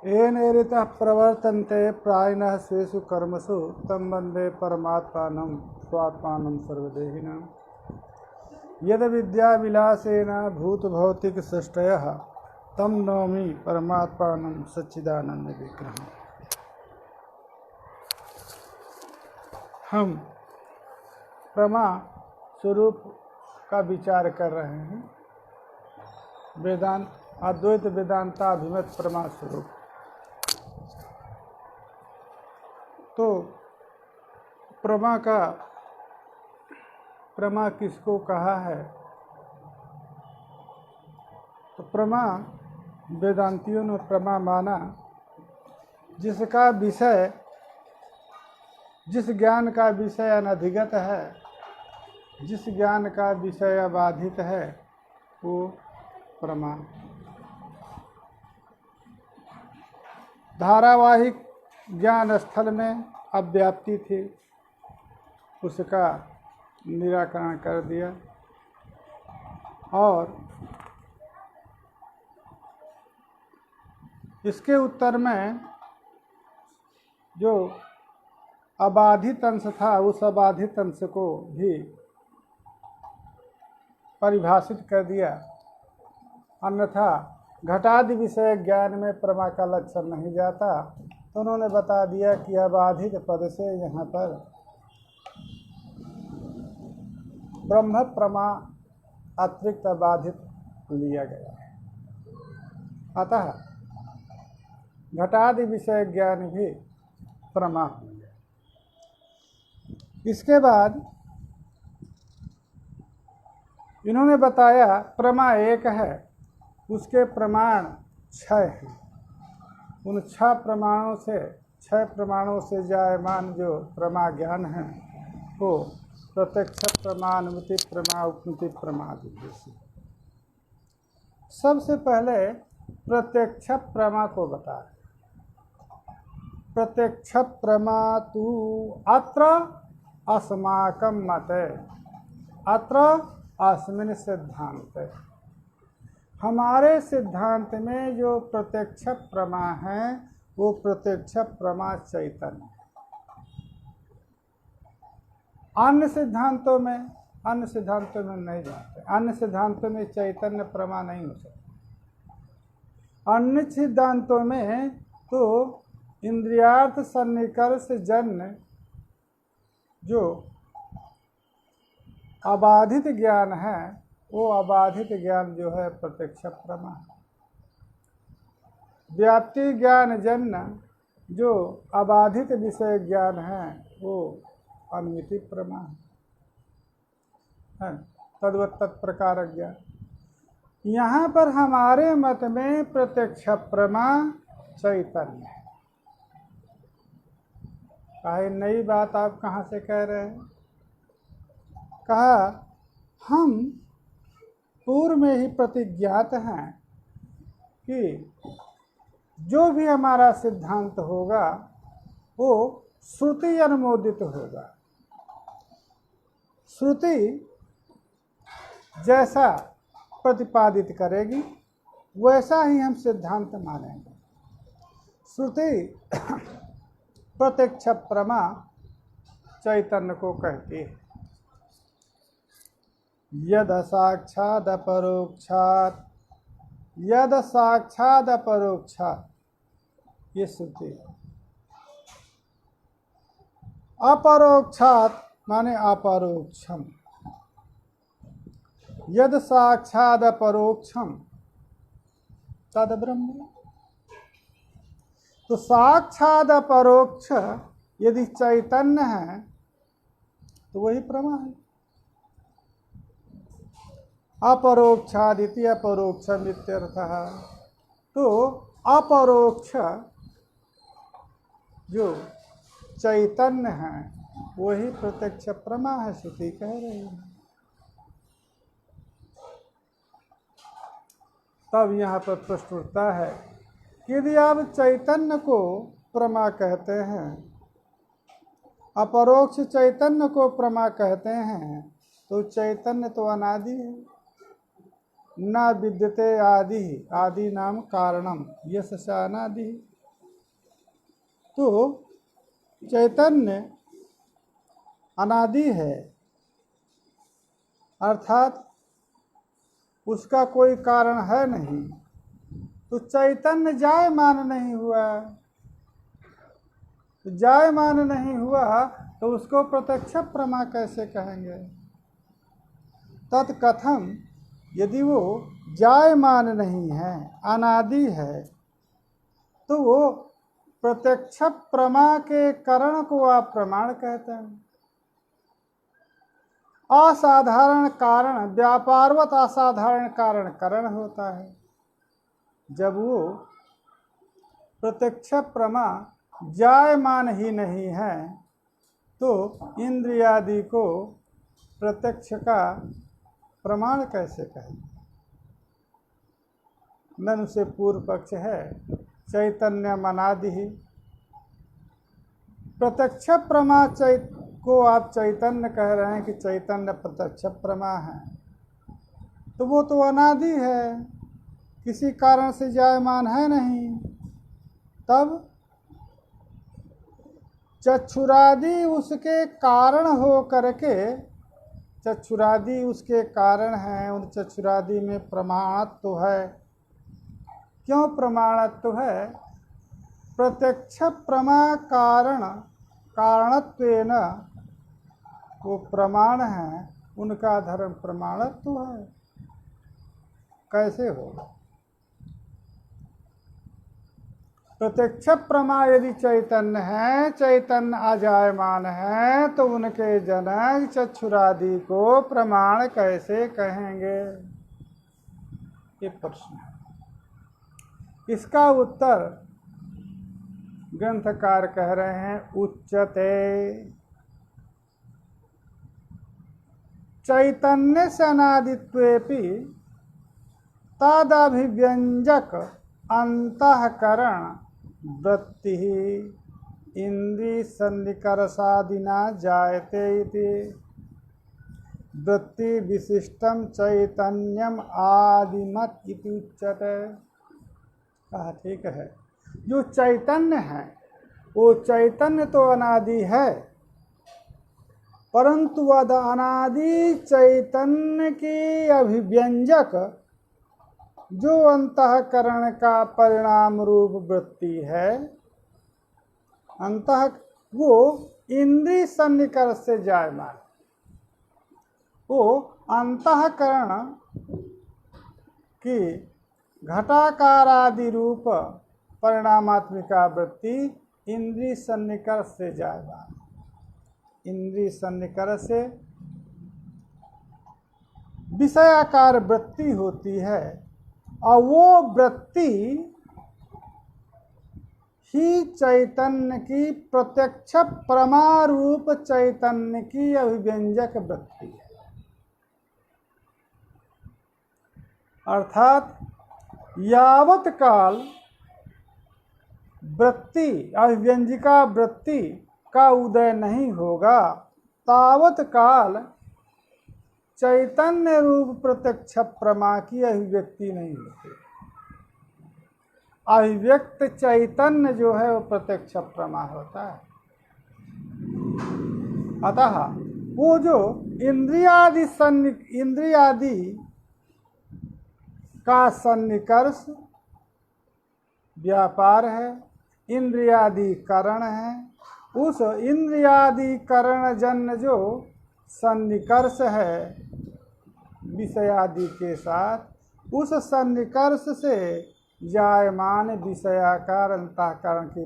येनेरितः प्रवर्तन्ते प्रायिणः स्वेषु कर्मसु तं वन्दे परमात्मानं स्वात्मानं सर्वदेहिनां। यद विद्याविलासेन भूतभौतिकसृष्टयः तं नौमि परमात्मानं सच्चिदानन्दविग्रहम्। हम प्रमा स्वरूप का विचार कर रहे हैं। वेदांत अद्वैत वेदांताभिमत प्रमा स्वरूप। तो प्रमा किसको कहा है? तो प्रमा वेदांतियों ने प्रमा माना जिसका विषय, जिस ज्ञान का विषय अनधिगत है, जिस ज्ञान का विषय अबाधित है, वो प्रमा। धारावाहिक ज्ञान स्थल में अव्याप्ति थी, उसका निराकरण कर दिया। और इसके उत्तर में जो अबाधित अंश था, उस अबाधित अंश को भी परिभाषित कर दिया। अन्यथा घटादि विषय ज्ञान में प्रमा का लक्षण नहीं जाता। तो उन्होंने बता दिया कि अबाधित पद से यहाँ पर ब्रह्म प्रमा अतिरिक्त अबाधित लिया गया है। अतः घटादि विषय ज्ञान भी प्रमा हो गया। इसके बाद इन्होंने बताया प्रमा एक है, उसके प्रमाण 6 हैं। उन 6 प्रमाणों से जायमान जो प्रमा ज्ञान है वो प्रत्यक्ष प्रमा, अनुमिति प्रमा, उपमिति प्रमा आदि। सबसे पहले प्रत्यक्ष प्रमा को बताया। प्रत्यक्ष प्रमा तु अत्र अस्माकं मते, अत्र अस्मिन् सिद्धान्ते। हमारे सिद्धांत में जो प्रत्यक्ष प्रमा है वो प्रत्यक्ष प्रमा चैतन्य है। अन्य सिद्धांतों में नहीं जानते। अन्य सिद्धांतों में चैतन्य प्रमा नहीं हो सकता। अन्य सिद्धांतों में तो इंद्रियार्थ सन्निकर्ष जन्य जो अबाधित ज्ञान है, वो अबाधित ज्ञान जो है प्रत्यक्ष प्रमा है। व्याप्ति ज्ञान जन्य जो अबाधित विषय ज्ञान है वो अनुमिति प्रमा है। तद्वत् तत्प्रकार ज्ञान। यहाँ पर हमारे मत में प्रत्यक्ष प्रमा चैतन्य है। कहा नई बात आप कहाँ से कह रहे हैं? कहा हम पूर्व में ही प्रतिज्ञात हैं कि जो भी हमारा सिद्धांत होगा वो श्रुति अनुमोदित होगा। श्रुति जैसा प्रतिपादित करेगी वैसा ही हम सिद्धांत मानेंगे। श्रुति प्रत्यक्ष प्रमा चैतन्य को कहती है। यद साक्षाद अपरोक्षात, यद साक्षाद अपरोक्षात, ये श्रुति। अपरोक्षात माने अपरोक्षम। यद साक्षाद अपरोक्षम तद ब्रह्म। तो साक्षाद अपरोक्ष यदि चैतन्य है तो वही प्रमा है। अपरोक्षादिति अपरोक्षम इत्यर्थः। तो अपरोक्ष जो चैतन्य है वही प्रत्यक्ष प्रमा है, श्रुति कह रही है। तब यहाँ पर प्रश्न उठता है कि यदि आप चैतन्य को प्रमा कहते हैं, अपरोक्ष चैतन्य को प्रमा कहते हैं, तो चैतन्य तो अनादि है। न विद्यते आदि, आदि नाम कारणम, यश अनादि। तो चैतन्य अनादि है, अर्थात उसका कोई कारण है नहीं, तो चैतन्य जायमान नहीं हुआ। जायमान नहीं हुआ तो उसको प्रत्यक्ष प्रमा कैसे कहेंगे? तत्कथम, यदि वो जायमान नहीं है, अनादि है, तो वो प्रत्यक्ष प्रमा के करण को आप प्रमाण कहते हैं। असाधारण कारण, व्यापारवत असाधारण कारण करण होता है। जब वो प्रत्यक्ष प्रमा जायमान ही नहीं है तो इंद्रियादि को प्रत्यक्ष का प्रमाण कैसे कहेंगे? ननु से पूर्व पक्ष है चैतन्य मनादि ही। प्रत्यक्ष प्रमा को आप चैतन्य कह रहे हैं कि चैतन्य प्रत्यक्ष प्रमा है, तो वो तो अनादि है, किसी कारण से जायमान है नहीं। तब चक्षुरादि उसके कारण हो करके, चक्षुरादि उसके कारण हैं, उन चक्षुरादि में प्रमाणत्व है। क्यों प्रमाणत्व है? प्रत्यक्ष प्रमा कारणत्वेन वो प्रमाण है, उनका धर्म प्रमाणत्व है। कैसे होगा? प्रत्यक्ष प्रमा यदि चैतन्य है, चैतन्य अजायमान है, तो उनके जनक चक्षुरादि को प्रमाण कैसे कहेंगे? ये प्रश्न है। इसका उत्तर ग्रंथकार कह रहे हैं, उच्यते चैतन्य से अनादित्वेपि तदभिव्यंजक अंतःकरण वृत्ति इंद्रिय सन्निकर्षादिना जायते इति वृत्ति विशिष्टम चैतन्यम आदिमत इति उच्यते। कहा ठीक है, जो चैतन्य है वो चैतन्य तो अनादि है, परंतु वह अनादि चैतन्य की अभिव्यंजक जो अंतःकरण का परिणाम रूप वृत्ति है, अंतः वो इंद्रिय सन्निकर्ष से जायमान, वो अंतःकरण की घटाकार आदि रूप परिणामात्मिका वृत्ति इंद्रिय सन्निकर्ष से जायमान। इंद्रिय सन्निकर्ष से विषयाकार वृत्ति होती है, और वो वृत्ति ही चैतन्य की प्रत्यक्ष प्रमारूप चैतन्य की अभिव्यंजक वृत्ति है। अर्थात यावत काल वृत्ति अभिव्यंजिका वृत्ति का उदय नहीं होगा, तावत काल चैतन्य रूप प्रत्यक्ष प्रमा की अभिव्यक्ति नहीं होती। अभिव्यक्त चैतन्य जो है वो प्रत्यक्ष प्रमा होता है। अतः वो जो इंद्रियादि का सन्निकर्ष व्यापार है, इंद्रियादि करण है, उस इंद्रियादि करण जन्य जो सन्निकर्ष है विषयादि के साथ, उस सन्निकर्ष से जायमान विषयाकार अंतःकरण की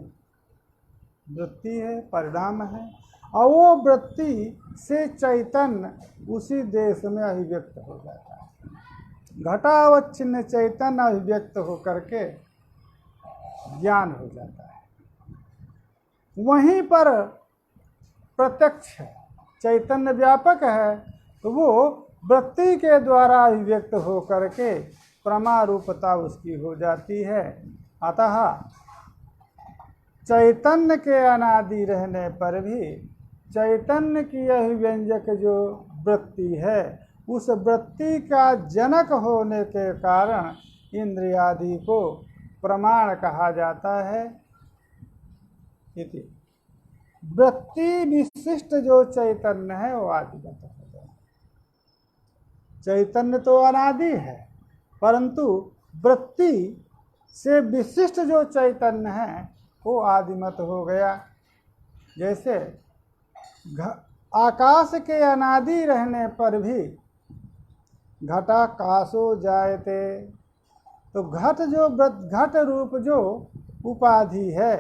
वृत्ति है, परिणाम है, और वो वृत्ति से चैतन्य उसी देश में अभिव्यक्त हो जाता है। घटावच्छिन्न चैतन्य अभिव्यक्त होकर के ज्ञान हो जाता है। वहीं पर प्रत्यक्ष चैतन्य व्यापक है, तो वो वृत्ति के द्वारा अभिव्यक्त होकर के प्रमारूपता उसकी हो जाती है। अतः चैतन्य के अनादि रहने पर भी चैतन्य की अभिव्यंजक जो वृत्ति है, उस वृत्ति का जनक होने के कारण इंद्रियादि को प्रमाण कहा जाता है। इति। वृत्ति विशिष्ट जो चैतन्य है वो आदिमत हो गया। चैतन्य तो अनादि है, परंतु वृत्ति से विशिष्ट जो चैतन्य है वो आदिमत हो गया। जैसे आकाश के अनादि रहने पर भी घटाकाशो जायते, तो घट रूप जो उपाधि है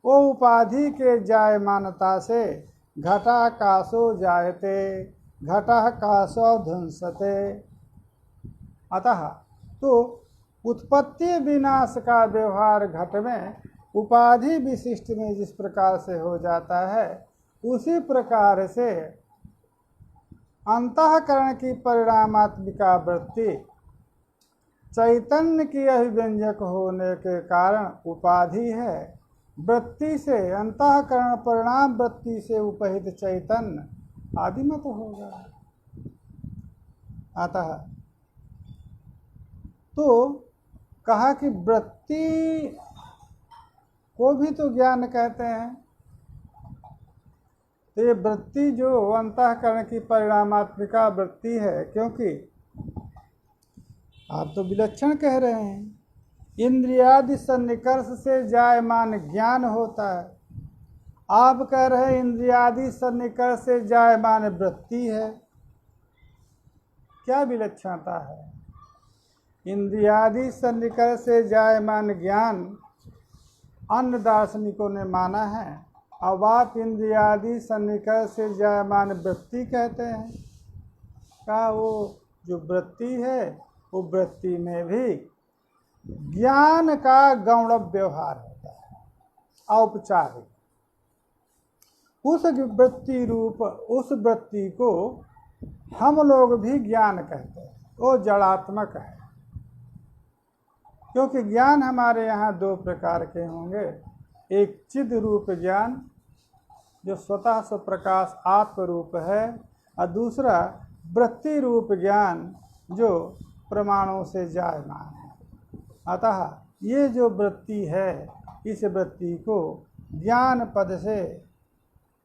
वो उपाधि के जायमानता से घटाकाशो जायते, घटाकाशो ध्वंसते। अतः तो उत्पत्ति विनाश का व्यवहार घट में उपाधि विशिष्ट में जिस प्रकार से हो जाता है, उसी प्रकार से अंतःकरण की परिणामात्मिका वृत्ति चैतन्य की अभिव्यंजक होने के कारण उपाधि है। वृत्ति से अंतःकरण परिणाम वृत्ति से उपहित चैतन्य आदिमत होगा। अतः तो कहा कि वृत्ति को भी तो ज्ञान कहते हैं। तो ये वृत्ति जो अंतःकरण की परिणामात्मिका वृत्ति है, क्योंकि आप तो विलक्षण कह रहे हैं, इंद्रियादि सन्निकर्ष से जायमान ज्ञान होता है। आप कह रहे हैं इंद्रियादि सन्निकर्ष से जायमान वृत्ति है। क्या विलक्षणता है? इंद्रियादि सन्निकर्ष से जायमान ज्ञान अन्य दार्शनिकों ने माना है। अब आप इंद्रियादि सन्निकर्ष से जायमान वृत्ति कहते हैं। क्या वो जो वृत्ति है वो वृत्ति में भी ज्ञान का गौण व्यवहार होता है, औपचारिक। उस वृत्ति रूप उस वृत्ति को हम लोग भी ज्ञान कहते हैं। वो जड़ात्मक है, क्योंकि ज्ञान हमारे यहाँ दो प्रकार के होंगे। एक चिद रूप ज्ञान जो स्वतः स्वप्रकाश आत्म रूप है, और दूसरा वृत्ति रूप ज्ञान जो प्रमाणों से जायमान है। अतः ये जो वृत्ति है, इस वृत्ति को ज्ञान पद से,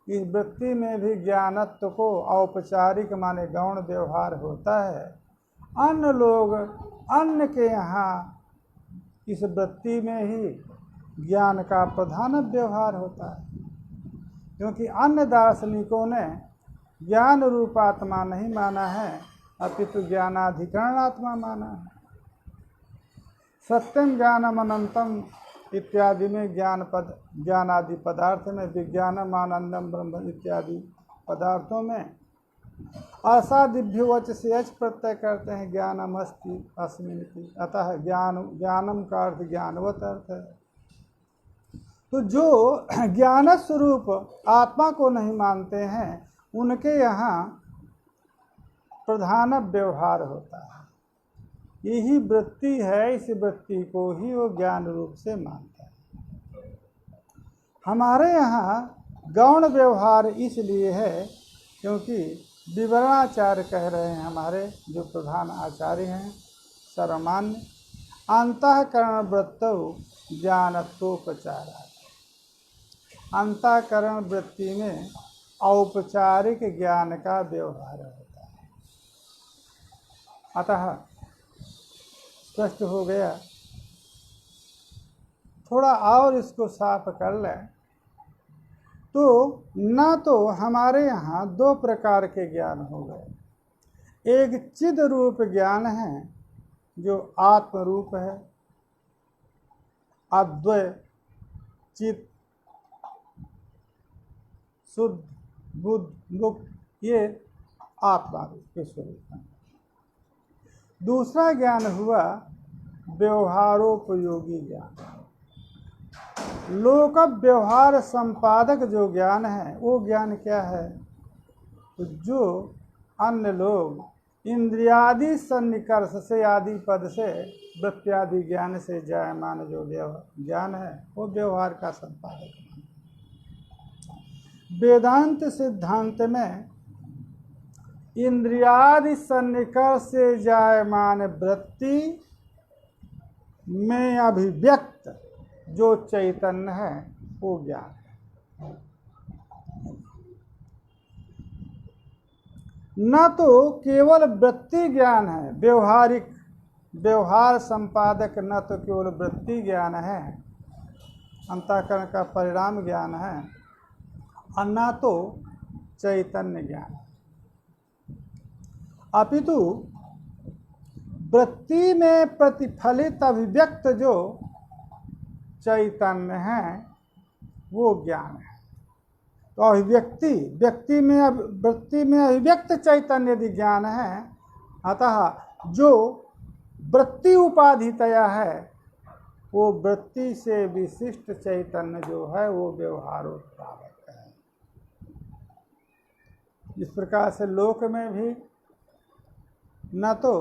इस वृत्ति में भी ज्ञानत्व को औपचारिक माने गौण व्यवहार होता है। अन्य लोग अन्य के यहाँ इस वृत्ति में ही ज्ञान का प्रधान व्यवहार होता है, क्योंकि अन्य दार्शनिकों ने ज्ञान रूपात्मा नहीं माना है, अपितु ज्ञानाधिकरण आत्मा माना है। सत्यम ज्ञानम अनंतम इत्यादि में ज्ञानादि पदार्थ में, विज्ञानम आनंदम ब्रह्म इत्यादि पदार्थों में असादिभ्योवच से अच प्रत्यय करते हैं ज्ञानम अस्ति अस्मिन्। अतः ज्ञानम का अर्थ ज्ञानवत अर्थ है। तो जो ज्ञान स्वरूप आत्मा को नहीं मानते हैं, उनके यहाँ प्रधान व्यवहार होता है। यही वृत्ति है, इस वृत्ति को ही वो ज्ञान रूप से मानता है। हमारे यहाँ गौण व्यवहार इसलिए है क्योंकि विवरणाचार्य कह रहे हैं, हमारे जो प्रधान आचार्य हैं सर्वमान्य, अंतःकरण वृत्तौ ज्ञानत्वोपचार। अंतःकरण वृत्ति में औपचारिक ज्ञान का व्यवहार होता है। अतः स्पष्ट हो गया। थोड़ा और इसको साफ कर लें तो ना तो हमारे यहाँ दो प्रकार के ज्ञान हो गए। एक चिद रूप ज्ञान है जो आत्म रूप है, अद्वय चित शुद्ध बुद्ध मुक्त, ये आत्मा रूप के स्वरूप है। दूसरा ज्ञान हुआ व्यवहारोपयोगी ज्ञान। लोक व्यवहार संपादक जो ज्ञान है, वो ज्ञान क्या है? तो जो अन्य लोग इंद्रियादि सन्निकर्ष से आदि पद से वृत्त्यादि ज्ञान से जायमान जो ज्ञान है, वो व्यवहार का संपादक है। वेदांत सिद्धांत में इंद्रियादि सन्निकर्ष से जायमान वृत्ति में अभिव्यक्त जो चैतन्य है वो ज्ञान है। न तो केवल वृत्ति ज्ञान है, व्यवहारिक व्यवहार संपादक न तो केवल वृत्ति ज्ञान है, अंतःकरण का परिणाम ज्ञान है, और न तो चैतन्य ज्ञान, अपितु वृत्ति में प्रतिफलित अभिव्यक्त जो चैतन्य है वो ज्ञान है। तो अभिव्यक्ति व्यक्ति में वृत्ति में अभिव्यक्त चैतन्य यदि ज्ञान है, अतः जो वृत्ति उपाधितया है वो वृत्ति से विशिष्ट चैतन्य जो है वो व्यवहारोत्पादक है। इस प्रकार से लोक में भी न तो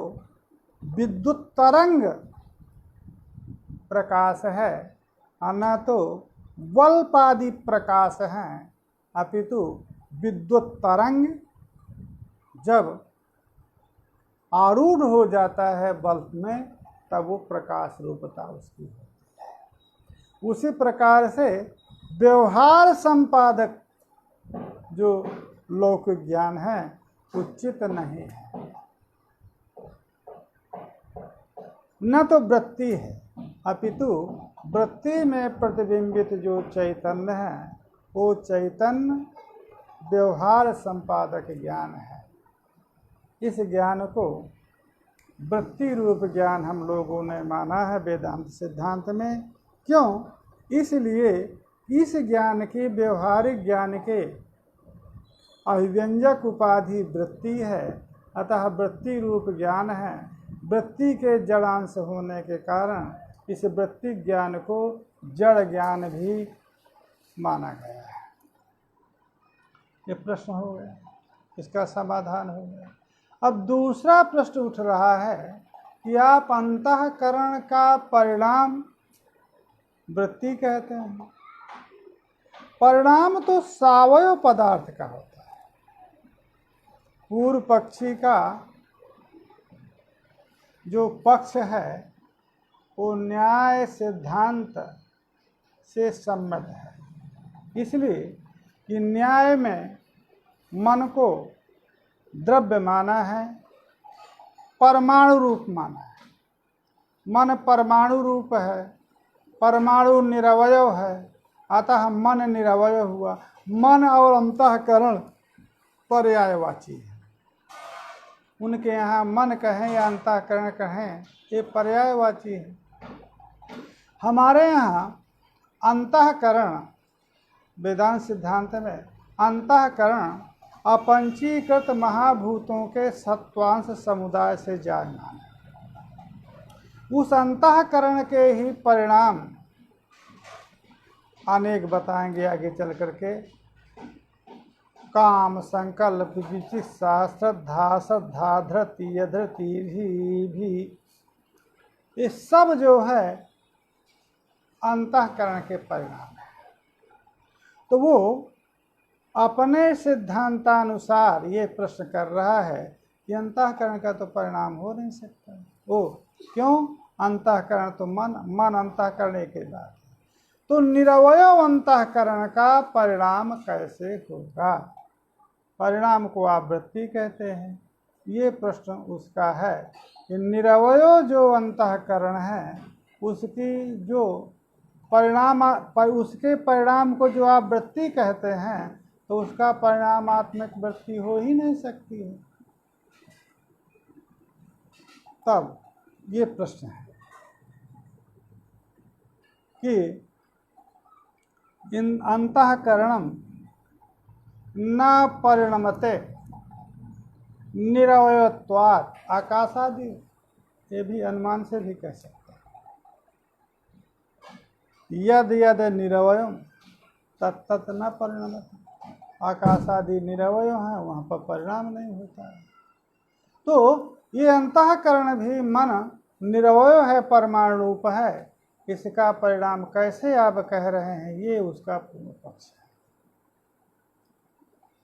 विद्युत तरंग प्रकाश है और न तो बल्बादि प्रकाश है, अपितु विद्युत तरंग जब आरूढ़ हो जाता है बल्ब में तब वो प्रकाश रूपता उसकी होती है। उसी प्रकार से व्यवहार संपादक जो लौकिक ज्ञान है उचित नहीं है, न तो वृत्ति है, अपितु वृत्ति में प्रतिबिंबित जो चैतन्य है वो चैतन्य व्यवहार संपादक ज्ञान है। इस ज्ञान को वृत्ति रूप ज्ञान हम लोगों ने माना है वेदांत सिद्धांत में। क्यों? इसलिए इस ज्ञान के व्यवहारिक ज्ञान के अभिव्यंजक उपाधि वृत्ति है, अतः वृत्ति रूप ज्ञान है। वृत्ति के जड़ांश होने के कारण इस वृत्ति ज्ञान को जड़ ज्ञान भी माना गया है। ये प्रश्न हो गया, इसका समाधान हो गया। अब दूसरा प्रश्न उठ रहा है कि आप अंतःकरण का परिणाम वृत्ति कहते हैं। परिणाम तो सावयव पदार्थ का होता है। पूर्व पक्षी का जो पक्ष है वो न्याय सिद्धांत से सम्मत है, इसलिए कि न्याय में मन को द्रव्य माना है, परमाणु रूप माना है। मन परमाणु रूप है, परमाणु निरवयव है, अतः मन निरवयव हुआ। मन और अंतःकरण पर्यायवाची है। उनके यहाँ मन कहें या अंतःकरण कहें ये पर्यायवाची है। हमारे यहाँ अंतःकरण वेदांत सिद्धांत में अंतःकरण अपंचीकृत महाभूतों के सत्वांश समुदाय से जायमान है। उस अंतःकरण के ही परिणाम अनेक बताएंगे आगे चल करके। काम, संकल्प, विचिकित्सा, श्रद्धा, धृति, अधृति भी ये सब जो है अंतःकरण के परिणाम है। तो वो अपने सिद्धांतानुसार ये प्रश्न कर रहा है कि अंतःकरण का तो परिणाम हो नहीं सकता। वो क्यों? अंतःकरण तो मन अंतःकरण एक ही बात है। तो निरवयव अंतःकरण का परिणाम कैसे होगा? परिणाम को आप वृत्ति कहते हैं। ये प्रश्न उसका है कि निरवयव जो अंतःकरण है उसकी जो परिणाम उसके परिणाम को जो आप वृत्ति कहते हैं तो उसका परिणामात्मक वृत्ति हो ही नहीं सकती है। तब ये प्रश्न है कि इन अंतःकरणम न परिणमते निरवयत्वात् आकाशादि, ये भी अनुमान से भी कह सकते हैं। यद यद निरवयम तत्तत् न परिणमते। आकाशादि निरवय हैं, वहाँ पर परिणाम नहीं होता है। तो ये अंतःकरण भी मन निरवय है, परमाणु रूप है, इसका परिणाम कैसे आप कह रहे हैं? ये उसका पूर्ण पक्ष है।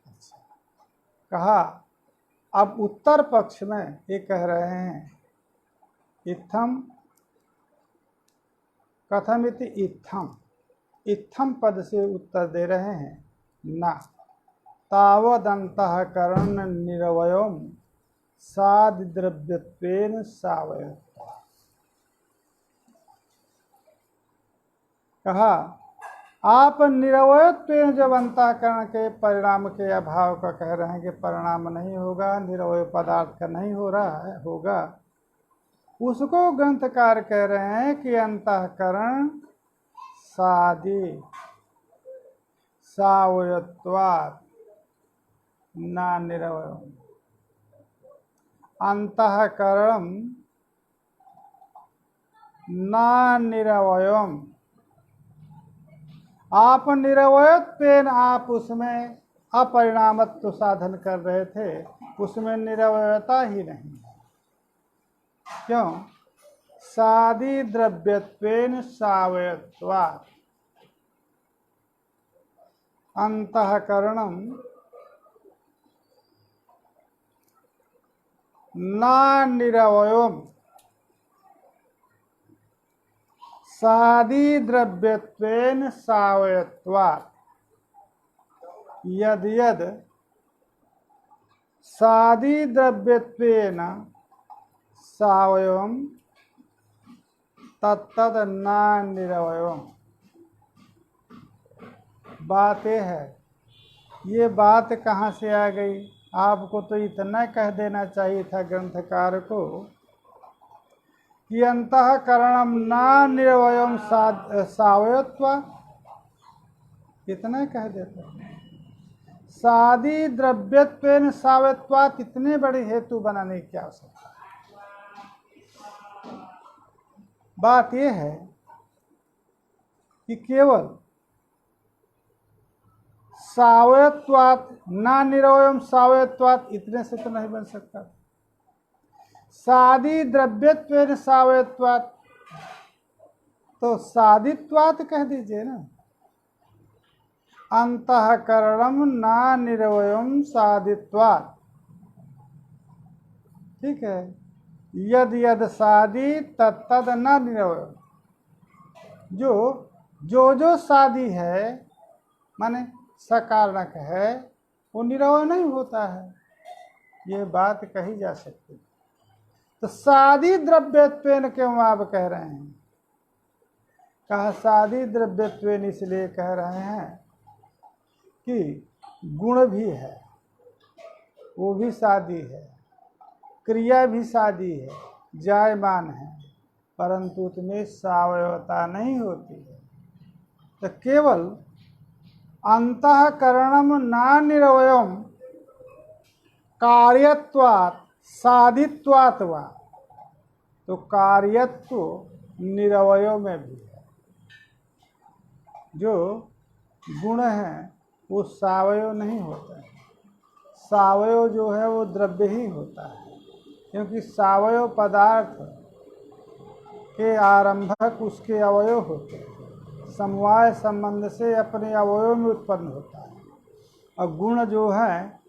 अच्छा, कहा अब उत्तर पक्ष में ये कह रहे हैं इत्थम कथमिति इत्थम, इत्थम पद से उत्तर दे रहे हैं, ना तावदंतःकरण निरवयम सादिद्रव्यत्वेन सावयव। कहा आप निरवयत्वेन जब अंतःकरण के परिणाम के अभाव का कह रहे हैं कि परिणाम नहीं होगा, निरवय पदार्थ का नहीं हो रहा है, होगा, उसको ग्रंथकार कह रहे हैं कि अंतःकरण सादि सावयत्वात् ना निरवयम्। अंतःकरण ना निरवयम्। आप निरवयत्वेन आप उसमें अपरिणामत्व साधन कर रहे थे, उसमें निरवयता ही नहीं। क्यों? सादि द्रव्यत्वेन सावयत्वात्। अंतःकरणम ना निरवयम् सादि द्रव्यत्वेन सावयत्वात्। यद यद सादि द्रव्यत्वेन सावयवम् तत्तद ना निरवयम्। बात यह है, ये बात कहाँ से आ गई? आपको तो इतना कह देना चाहिए था ग्रंथकार को कि अंतःकरणम ना निरवयम् सावयत्वात्, इतना कह देता। सादि द्रव्यत्वेन सावयत्वात् इतने बड़े हेतु बनाने की आवश्यकता। बात यह है कि केवल सावयत्वात् ना निरवयम् सावयत्वात् इतने से तो नहीं बन सकता। सादि द्रव्यत्वेन सावयत्वात् तो सादित्वात् कह दीजिए ना। अंतःकरणम ना निरवयम् सादित्वात्, ठीक है। यद यद सादि तत्तद न निरवयम्। जो सादि है माने सकारणक है, वो निरवय नहीं होता है, ये बात कही जा सकती। तो सादि द्रव्यत्वेन क्यों आप कह रहे हैं? कहा सादि द्रव्यत्वेन इसलिए कह रहे हैं कि गुण भी है, वो भी सादि है, क्रिया भी सादी है, जायमान है, परंतु उसमें सावयवता नहीं होती है। तो केवल अंतःकरणम ना निरवयम् कार्यत्वात् सादित्वात् वा, तो कार्यत्व निरवय में भी है। जो गुण है वो सावयव नहीं होता है, सावयव जो है वो द्रव्य ही होता है, क्योंकि सावयव पदार्थ के आरंभक उसके अवयव होते हैं, समवाय संबंध से अपने अवयव में उत्पन्न होता है। और गुण जो है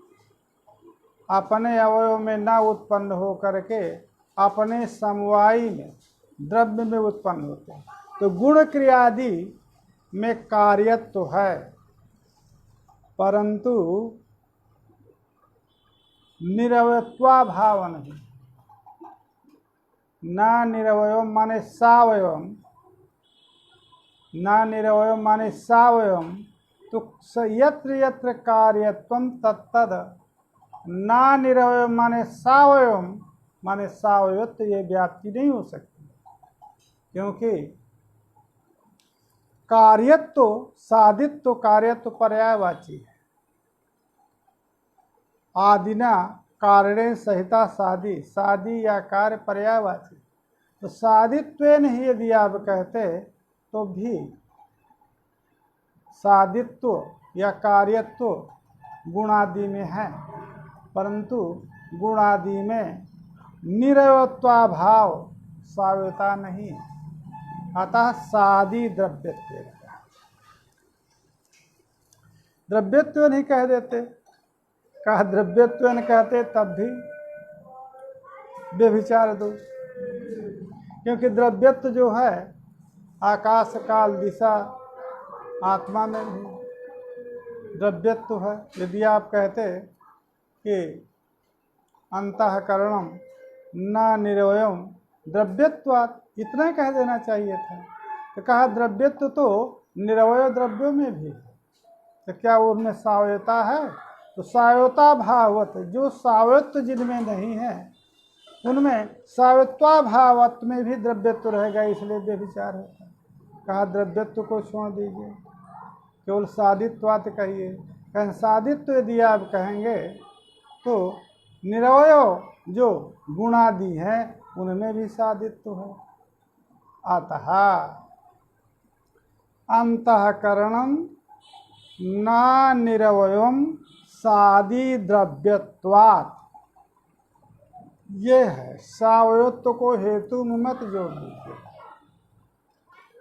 अपने अवयव में ना उत्पन्न हो करके अपने समवायी में द्रव्य में उत्पन्न होते हैं। तो गुण क्रियादि में कार्यत्व तो है, परंतु निरवयत्वाभाव नहीं। ना निरवयम् माने सावयवम्, ना निरवयम् माने सावयवम्, तो यत्र यत्र कार्यत्वं तत्तद ना निरवयम् माने सावयवम् माने सावयवत्व, ये व्याप्ति नहीं हो सकती, क्योंकि कार्यत्व सादित्व कार्यत्व पर्यायवाची है। आदिना कारणेन सहिता सादि, सादि या कार्य पर्यायवाची। तो सादित्वेन ही यदि आप कहते तो भी सादित्व या कार्यत्व गुणादि में है, परंतु गुणादि में निरवयत्वाभाव सावयवता नहीं, अतः सादि द्रव्यत्व। द्रव्यत्व नहीं कह देते, कहा द्रव्यत्व न कहते तब भी व्यभिचार दोष, क्योंकि द्रव्यत्व जो है आकाश काल दिशा आत्मा में भी द्रव्यत्व है। यदि आप कहते कि अंतःकरणम न निरवयम द्रव्यत्वात्, इतना कह देना चाहिए था। तो कहा द्रव्यत्व तो निरवय द्रव्यों में भी है, तो क्या उनमें सावयता है? तो सावयता भावत, जो सावयत्व जिनमें नहीं है उनमें सावयत्वा भावत में भी द्रव्यत्व रहेगा, इसलिए व्यभिचार होता है। कहा द्रव्यत्व को छोड़ दीजिए, केवल सादित्वात कहिए। कहें सादित्व यदि आप कहेंगे तो निरवय जो गुणादि है उनमें भी सादित्व है। अतः अंतःकरणम न निरवयम सादि द्रव्यत्वात्, ये है। सावयत्व को हेतु में मत जोड़ दीजिए,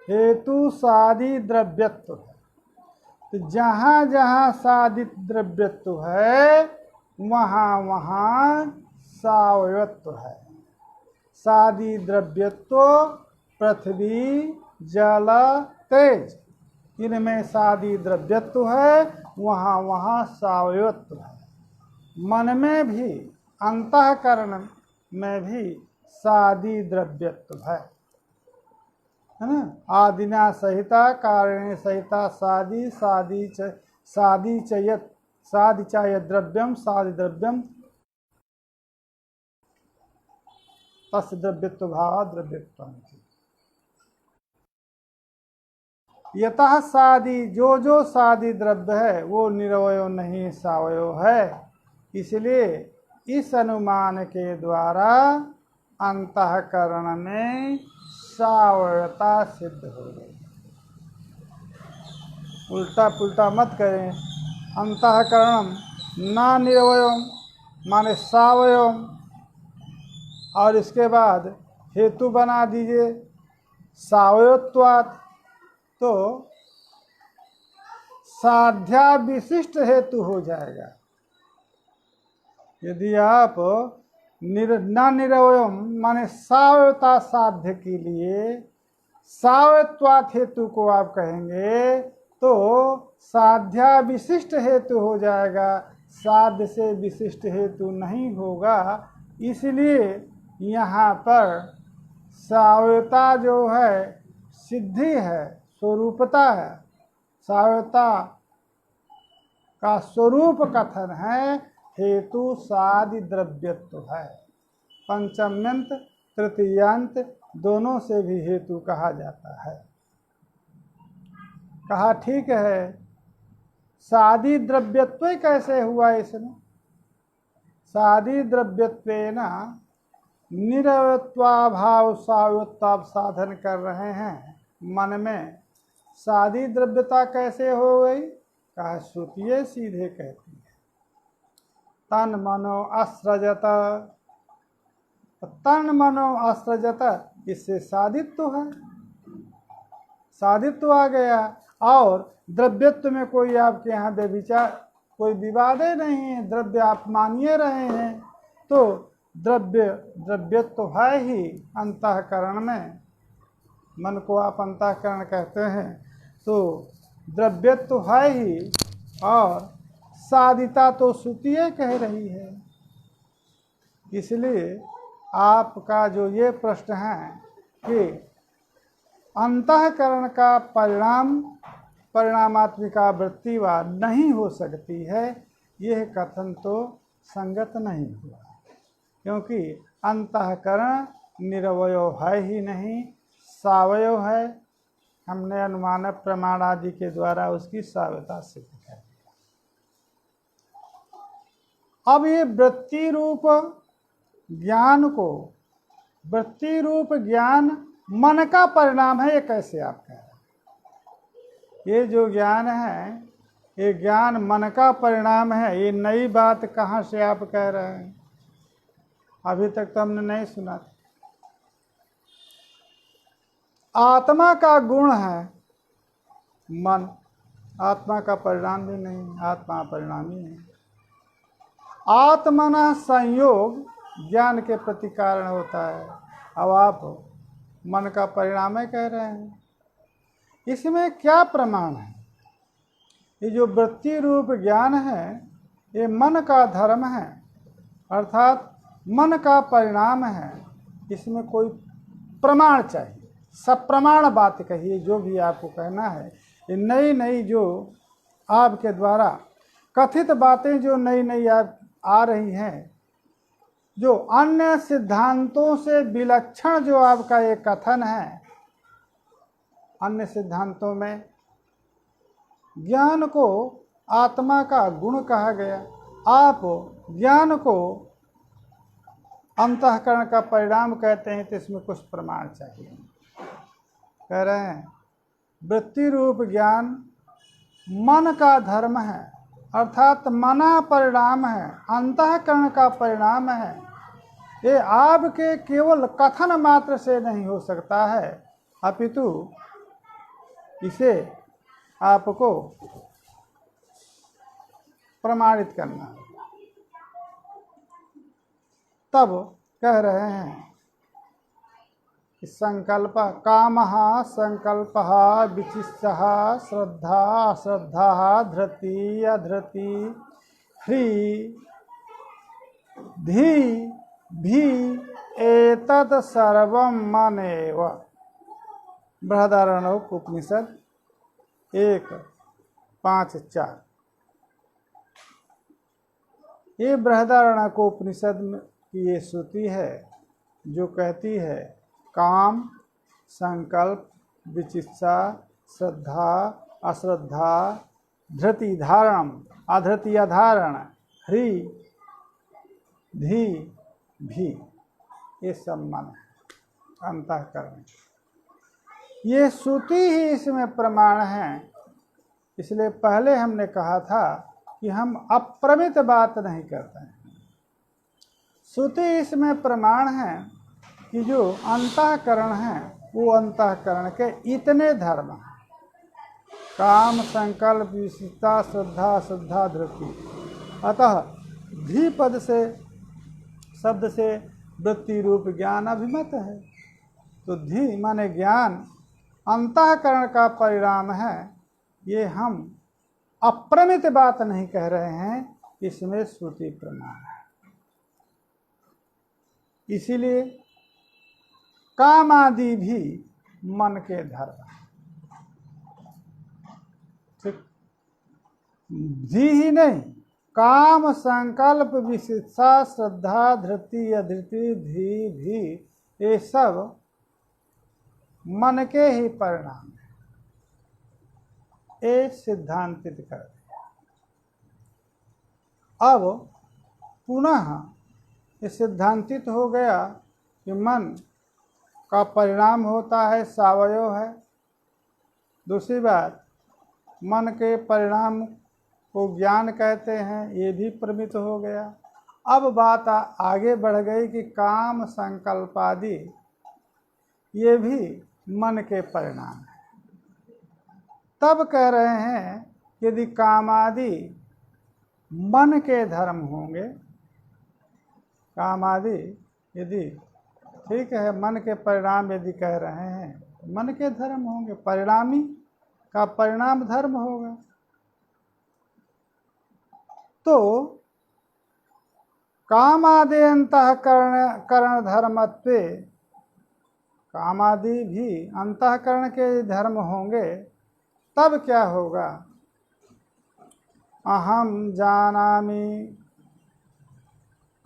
हेतु सादि द्रव्यत्व है। तो जहाँ जहाँ सादित द्रव्यत्व है वहाँ वहाँ सावयत्व है। सादि द्रव्यत्व पृथ्वी जल तेज, इनमें सादि द्रव्यत्व है, वहाँ वहाँ सावयत्व है। मन में भी अंतःकरण में भी सादि द्रव्यत्व है ना। आदिना सहिता कारणे सहिता सादि सादि चयत सादि चाय द्रव्यम सादि द्रव्यम तस् द्रव्यत्व भाव द्रव्यत्व। यतः सादि, जो सादि द्रव्य है वो निरवय नहीं सावयव है, इसलिए इस अनुमान के द्वारा अंतःकरण में सावयवता सिद्ध हो गई। उल्टा पुल्टा मत करें। अंतःकरण ना निरवयम माने सावयव, और इसके बाद हेतु बना दीजिए सावयत्वात्, तो साध्या विशिष्ट हेतु हो जाएगा। यदि आप न निरवयम माने सावयवता साध्य के लिए सावयत्वात् हेतु को आप कहेंगे तो साध्या विशिष्ट हेतु हो जाएगा, साध्य से विशिष्ट हेतु नहीं होगा। इसलिए यहाँ पर सावयवता जो है सिद्धि है, स्वरूपता है। सावयवता का स्वरूप कथन है, हेतु सादि द्रव्यत्व है। पंचम्यंत तृतीयांत दोनों से भी हेतु कहा जाता है। कहा ठीक है, सादि द्रव्यत्व कैसे हुआ इसमें? सादि द्रव्यत्वेन निरवयत्वाभाव सावयत्व साधन कर रहे हैं मन में, सादि द्रव्यता कैसे हो गई? कहा श्रुतिये सीधे कहती है तन मनो असृजत, तन मनो असृजत, इससे सादित्व है, सादित्व आ गया। और द्रव्यत्व में कोई आपके यहाँ व्यभिचार कोई विवाद नहीं है, द्रव्य आप मानिए रहे हैं, तो द्रव्यत्व है ही अंतःकरण में। मन को आप अंतःकरण कहते हैं तो द्रव्यत्व है ही, और सादिता तो श्रुतिये कह रही है। इसलिए आपका जो ये प्रश्न है कि अंतःकरण का परिणामात्मिका वृत्ति व नहीं हो सकती है, यह कथन तो संगत नहीं हुआ, क्योंकि अंतःकरण निरवय है ही नहीं, सावयव है। हमने अनुमान प्रमाण आदि के द्वारा उसकी सावयवता सिद्ध कर दिया। अब ये वृत्ति रूप ज्ञान को, वृत्ति रूप ज्ञान मन का परिणाम है, ये कैसे आप कह रहे हैं? ये जो ज्ञान है ये ज्ञान मन का परिणाम है, ये नई बात कहाँ से आप कह रहे हैं? अभी तक तो हमने नहीं सुना था। आत्मा का गुण है मन, आत्मा का परिणाम भी नहीं, आत्मा परिणामी है। आत्मना संयोग ज्ञान के प्रति कारण होता है, अब आप मन का परिणाम है कह रहे हैं। इसमें क्या प्रमाण है? ये जो वृत्ति रूप ज्ञान है ये मन का धर्म है, अर्थात मन का परिणाम है। इसमें कोई प्रमाण चाहिए, सप्रमाण बात कहिए, जो भी आपको कहना है। ये नई नई जो आपके द्वारा कथित बातें जो नई नई आ रही हैं, जो अन्य सिद्धांतों से विलक्षण जो आपका ये कथन है, अन्य सिद्धांतों में ज्ञान को आत्मा का गुण कहा गया, आप ज्ञान को अंतःकरण का परिणाम कहते हैं, तो इसमें कुछ प्रमाण चाहिए। कह रहे हैं वृत्ति रूप ज्ञान मन का धर्म है, अर्थात मना परिणाम है, अंतःकरण का परिणाम है। ये आपके केवल कथन मात्र से नहीं हो सकता है, अपितु इसे आपको प्रमाणित करना है। तब कह रहे हैं कि संकल्प कामः संकल्पः विचित्सः श्रद्धा अश्रद्धा धृति अधृति ह्री धी भी एतत् सर्वं मनेव। बृहदारण्यक उपनिषद 1:5-4। ये बृहदारण्यक उपनिषद की ये श्रुति है जो कहती है काम संकल्प विचित्सा श्रद्धा अश्रद्धा धृति धारण अधृति अधारण ह्री धी भी, ये सब मन है, अंतःकरण। ये श्रुति ही इसमें प्रमाण है। इसलिए पहले हमने कहा था कि हम अप्रमित बात नहीं करते हैं। श्रुति इसमें प्रमाण है कि जो अंतःकरण है वो अंतःकरण के इतने धर्म हैं, काम संकल्प विशिष्टता श्रद्धा श्रद्धा धृति। अतः धी पद से शब्द से वृत्ति रूप ज्ञान अभिमत है, तो धी माने ज्ञान अंतःकरण का परिणाम है। ये हम अप्रमित बात नहीं कह रहे हैं, इसमें श्रुति प्रमाण है। इसीलिए काम आदि भी मन के धर्म है। ठीक, धी ही नहीं, काम संकल्प विशिष्टा श्रद्धा धृति अधृति धी भी, ये सब मन के ही परिणाम है। ये सिद्धांतित कर दिया। अब पुनः ये सिद्धांतित हो गया कि मन का परिणाम होता है, सावयव है। दूसरी बात, मन के परिणाम को ज्ञान कहते हैं, ये भी प्रमित हो गया। अब बात आगे बढ़ गई कि काम संकल्प आदि ये भी मन के परिणाम है। तब कह रहे हैं कि यदि काम आदि मन के धर्म होंगे, काम आदि यदि ठीक है मन के परिणाम यदि कह रहे हैं, मन के धर्म होंगे, परिणामी का परिणाम धर्म होगा। तो कामादि अंतःकरण धर्मत्वे, कामादि भी अंतःकरण के धर्म होंगे, तब क्या होगा? अहम जानामि,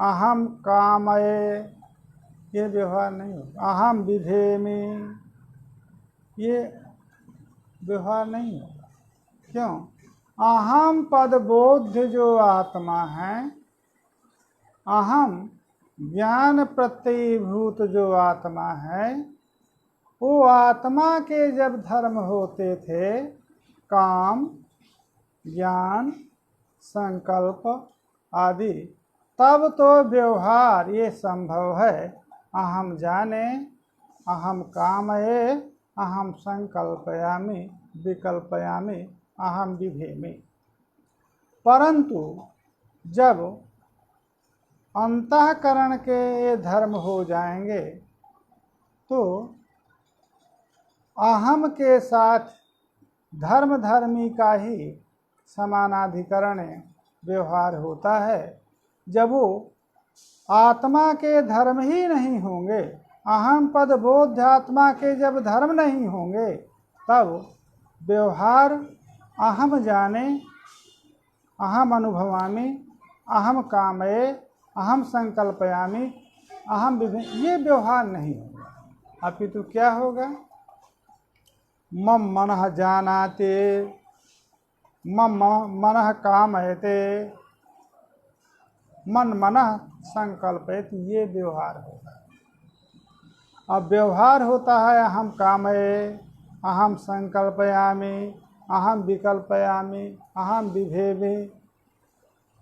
अहम कामये, ये व्यवहार नहीं होगा। अहम विधेमि, ये व्यवहार नहीं होगा। क्यों? अहम पदबोध जो आत्मा है, अहम ज्ञान प्रत्ययीभूत जो आत्मा है, वो आत्मा के जब धर्म होते थे काम ज्ञान संकल्प आदि, तब तो व्यवहार ये संभव है। अहम जाने, अहम कामये, अहम संकल्पयामि विकल्पयामि, अहम विधेमि। परंतु जब अंतःकरण के धर्म हो जाएंगे तो अहम के साथ धर्मी का ही समानाधिकरण व्यवहार होता है। जब वो आत्मा के धर्म ही नहीं होंगे, अहम पद बोध आत्मा के जब धर्म नहीं होंगे, तब व्यवहार अहम जाने, अहम अनुभवामि, अहम कामये, अहम संकल्पयामि, अहम ये व्यवहार नहीं होगा। अपितु क्या होगा? मम मनः जानाते, मम मनः कामयते, मन मनः संकल्पयति, ये व्यवहार होगा। अब व्यवहार होता है अहम कामये, अहम संकल्पयामि, अहम विकल्पयामि, अहम विभेमि।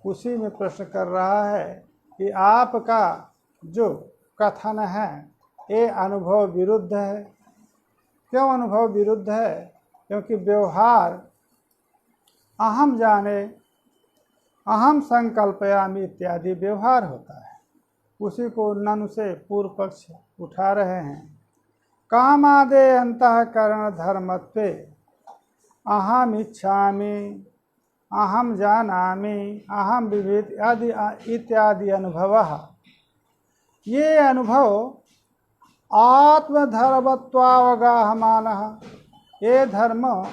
उसी में प्रश्न कर रहा है कि आपका जो कथन है ये अनुभव विरुद्ध है। क्यों अनुभव विरुद्ध है? क्योंकि व्यवहार अहम जाने, अहम संकल्पयामि इत्यादि व्यवहार होता है। उसी को ननु से पूर्व पक्ष उठा रहे हैं। कामादे अंतःकरण धर्मत्वे अहम इच्छामि, अहम जानामि, अहम विविध आदि इत्यादि अनुभवः, ये अनुभव आत्मधर्मत्वावगाहमानः, ये धर्म,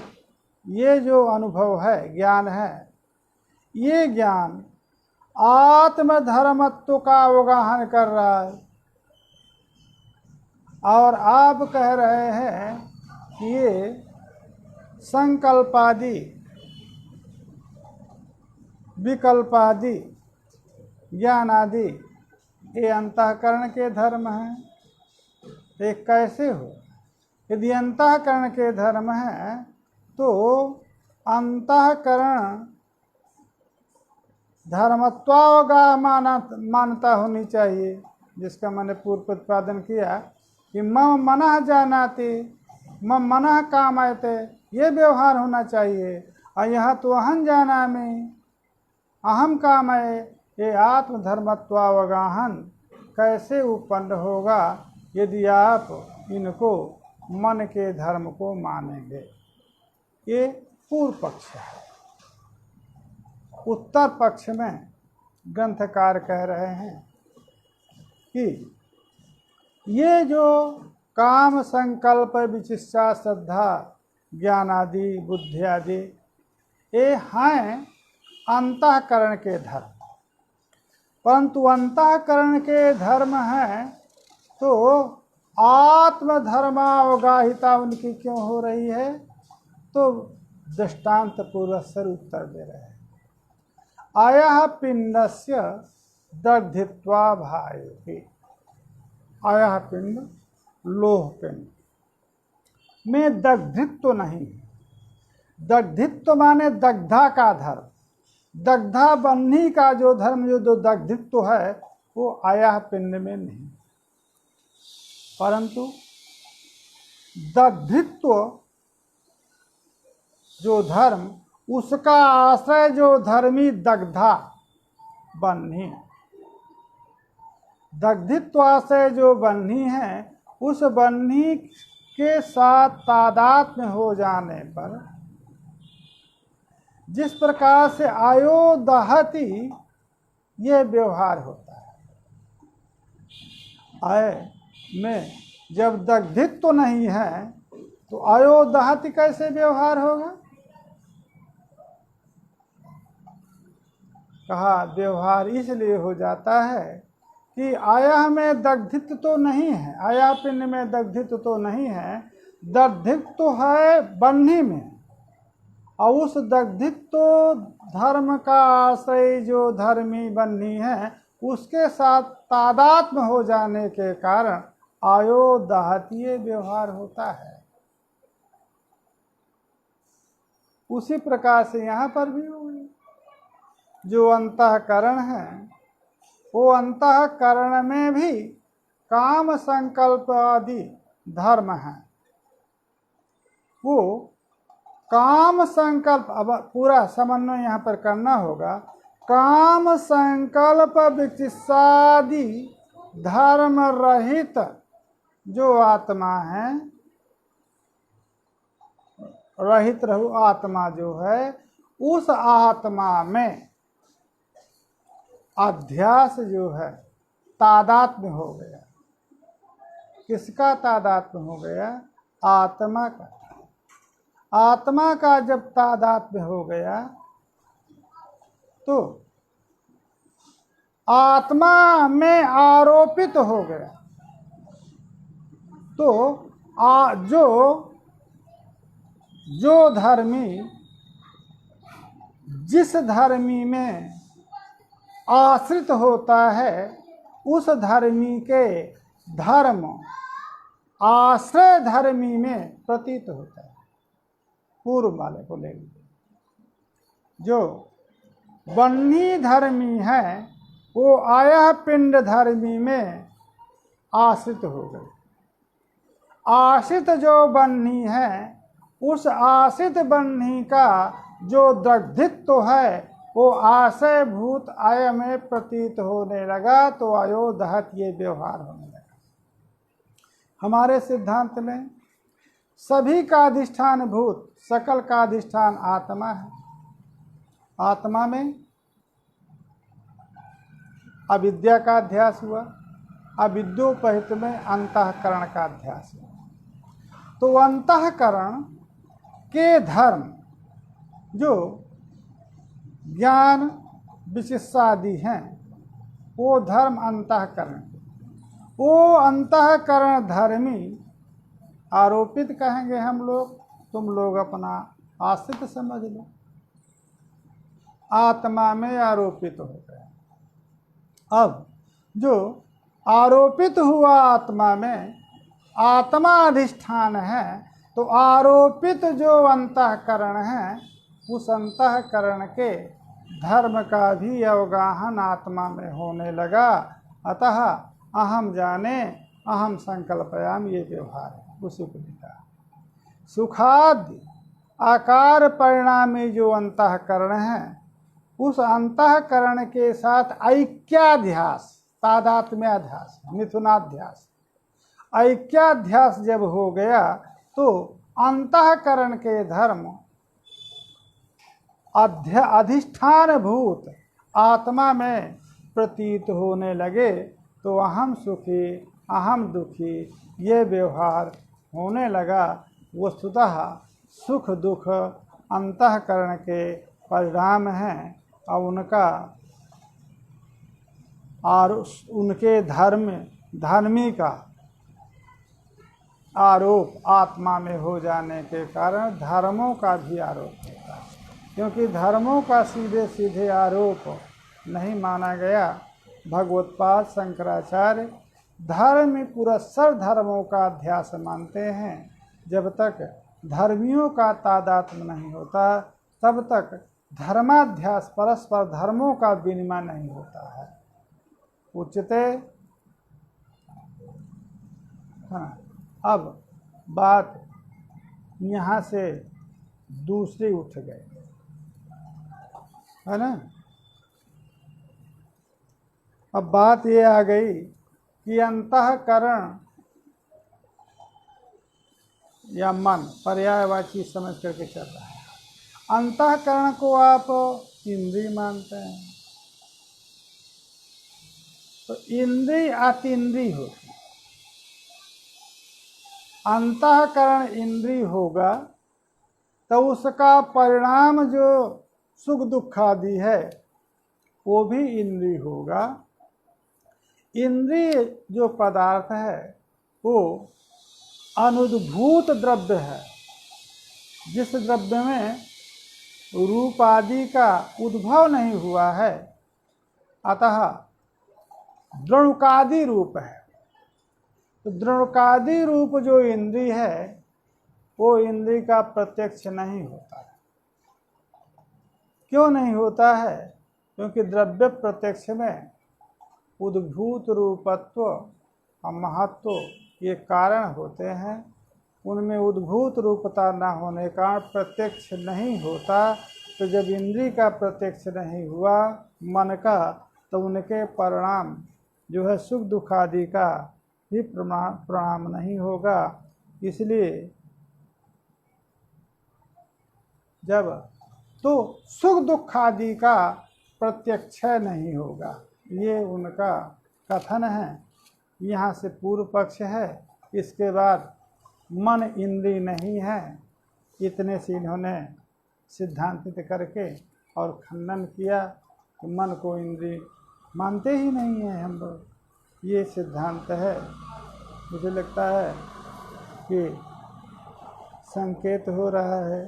ये जो अनुभव है, ज्ञान है, ये ज्ञान आत्मधर्मत्व का अवगाहन कर रहा है। और आप कह रहे हैं कि ये संकल्पादि, विकल्पादि, ज्ञान आदि ये अंतःकरण के धर्म हैं। ये कैसे हो? यदि अंतःकरण के धर्म हैं तो अंतःकरण धर्मत्वावगाह मानता होनी चाहिए, जिसका मैंने पूर्व प्रतिपादन किया कि मम मनः जानाति, मम मनः कामयते, ये व्यवहार होना चाहिए। और यहाँ तो अहम जानामि, अहम कामये, ये आत्मधर्मत्वावगाहन कैसे उत्पन्न होगा यदि आप इनको मन के धर्म को मानेंगे? ये पूर्व पक्ष है। उत्तर पक्ष में ग्रंथकार कह रहे हैं कि ये जो काम, संकल्प, विचिष्टा, श्रद्धा, ज्ञान आदि, बुद्धि आदि, ये हैं अंतःकरण के धर्म। परंतु अंतःकरण के धर्म हैं तो आत्मधर्मावगाहिता उनकी क्यों हो रही है? तो दृष्टांत पूर्वस्वर उत्तर दे रहे हैं। आयः पिंडस्य दग्धित्वा भायते, आयः पिंड लोह पिंड में दग्धित्व नहीं है। दग्धित्व माने दग्धा का धर्म, दग्धा बन्ही का जो धर्म, जो दग्धित्व है वो आयः पिंड में नहीं। परंतु दग्धित्व जो धर्म, उसका आश्रय जो धर्मी दग्धा बन्ही, दग्धित्व आश्रय जो बन्ही है, उस बन्ही के साथ तादात्म्य हो जाने पर जिस प्रकार से आयो दहती ये व्यवहार होता है। आय में जब दग्धित्व नहीं है तो आयो दहती कैसे व्यवहार होगा? कहा व्यवहार इसलिए हो जाता है कि आया में दग्धित्व तो नहीं है, आया पिंड में दग्धित्व तो नहीं है, दग्धित्व तो है बन्ही में। और उस दग्धित्व धर्म का आश्रय जो धर्मी बन्ही है, उसके साथ तादात्म्य हो जाने के कारण आयो दहतीय व्यवहार होता है। उसी प्रकार से यहाँ पर भी हुई। जो अंतःकरण है वो अंतःकरण में भी काम, संकल्प आदि धर्म है। वो काम संकल्प, अब पूरा समन्वय यहाँ पर करना होगा। काम, संकल्प, विचित्सादि धर्म रहित जो आत्मा है, रहित रहु आत्मा जो है, उस आत्मा में अध्यास जो है तादात्म्य हो गया। किसका तादात्म्य हो गया? आत्मा का। आत्मा का जब तादात्म्य हो गया तो आत्मा में आरोपित हो गया। तो जो धर्मी जिस धर्मी में आश्रित होता है उस धर्मी के धर्म आश्रय धर्मी में प्रतीत होता है। पूर्व वाले को ले लीजिए। जो बन्ही धर्मी है वो आया पिंड धर्मी में आश्रित हो गए। आश्रित जो बन्ही है उस आश्रित बन्ही का जो दृढ़ित्व है वो आशय भूत आय में प्रतीत होने लगा। तो अयोदहत ये व्यवहार होने लगा। हमारे सिद्धांत में सभी का अधिष्ठान भूत, सकल का अधिष्ठान आत्मा है। आत्मा में अविद्या का अध्यास हुआ, अविद्योपहित में अंतःकरण का अध्यास हुआ। तो अंतःकरण के धर्म जो ज्ञान विशिष्टादि हैं वो धर्म अंतःकरण, वो अंतःकरण धर्मी आरोपित कहेंगे हम लोग। तुम लोग अपना आश्रित समझ लो। आत्मा में आरोपित हो गया। अब जो आरोपित हुआ आत्मा में, आत्मा अधिष्ठान है, तो आरोपित जो अंतःकरण है उस अंतःकरण के धर्म का भी अवगाहन आत्मा में होने लगा। अतः अहम जाने अहम संकल्पयाम ये व्यवहार है। उसी को लिखा। सुखादि आकार परिणामी जो अंतःकरण है उस अंतःकरण के साथ ऐक्याध्यास, तादात्म्याध्यास, मिथुनाध्यास, ऐक्याध्यास जब हो गया तो अंतःकरण के धर्म अधिष्ठान भूत आत्मा में प्रतीत होने लगे। तो अहम सुखी अहम दुखी ये व्यवहार होने लगा। वस्तुतः सुख दुख अंतःकरण के परिणाम हैं और उनके धर्मी का आरोप आत्मा में हो जाने के कारण धर्मों का भी आरोप होता है। क्योंकि धर्मों का सीधे सीधे आरोप नहीं माना गया। भगवत्पाद शंकराचार्य धर्म पुरस्सर धर्मों का अध्यास मानते हैं। जब तक धर्मियों का तादात्म्य नहीं होता तब तक धर्माध्यास परस्पर धर्मों का विनिमय नहीं होता है। उच्चते। हाँ, अब बात यहाँ से दूसरी उठ गई है ना। अब बात ये आ गई कि अंतःकरण या मन पर्यायवाची समझ करके चल रहा है। अंतःकरण को आप इंद्रिय मानते हैं तो इंद्रिय अतीन्द्रिय होती है। अंतःकरण इंद्रिय होगा तो उसका परिणाम जो सुख दुख आदि है वो भी इंद्रिय होगा। इंद्रिय जो पदार्थ है वो अनुद्भूत द्रव्य है। जिस द्रव्य में रूप आदि का उद्भव नहीं हुआ है, अतः द्रणुकादि रूप है। तो द्रणुकादि रूप जो इंद्रिय है वो इंद्रिय का प्रत्यक्ष नहीं होता है। क्यों नहीं होता है? क्योंकि द्रव्य प्रत्यक्ष में उद्भूत रूपत्व और महत्व ये कारण होते हैं। उनमें उद्भूत रूपता न होने का प्रत्यक्ष नहीं होता। तो जब इंद्रिय का प्रत्यक्ष नहीं हुआ मन का, तो उनके परिणाम जो है सुख दुख आदि का भी परिणाम नहीं होगा। इसलिए जब तो सुख दुख आदि का प्रत्यक्ष नहीं होगा। ये उनका कथन है। यहाँ से पूर्व पक्ष है। इसके बाद मन इंद्रिय नहीं है, इतने से इन्होंने सिद्धांतित करके और खंडन किया कि मन को इंद्रिय मानते ही नहीं हैं हम लोग। ये सिद्धांत है। मुझे लगता है कि संकेत हो रहा है,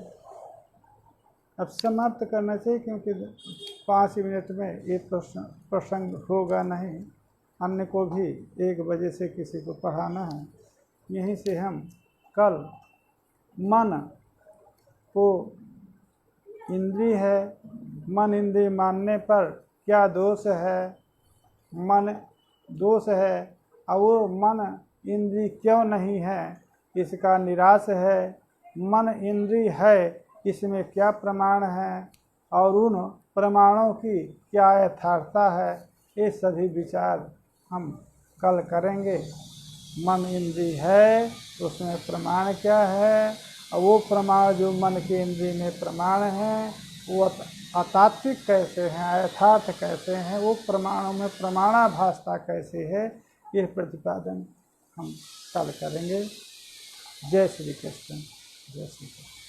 अब समाप्त करना चाहिए, क्योंकि 5 मिनट में ये प्रसंग होगा नहीं। अन्य को भी 1 बजे से किसी को पढ़ाना है। यहीं से हम कल मन को इंद्रिय है, मन इंद्रिय मानने पर क्या दोष है, मन दोष है, और वो मन इंद्रिय क्यों नहीं है, इसका निराश है। मन इंद्रिय है, इसमें क्या प्रमाण है और उन प्रमाणों की क्या यथार्थता है, ये सभी विचार हम कल करेंगे। मन इंद्रिय है, उसमें प्रमाण क्या है, और वो प्रमाण जो मन के इंद्रिय में प्रमाण हैं वो अतात्विक कैसे हैं, यथार्थ कैसे हैं, वो प्रमाणों में प्रमाणाभासता कैसे है, ये प्रतिपादन हम कल करेंगे। जय श्री कृष्ण। जय श्री कृष्ण।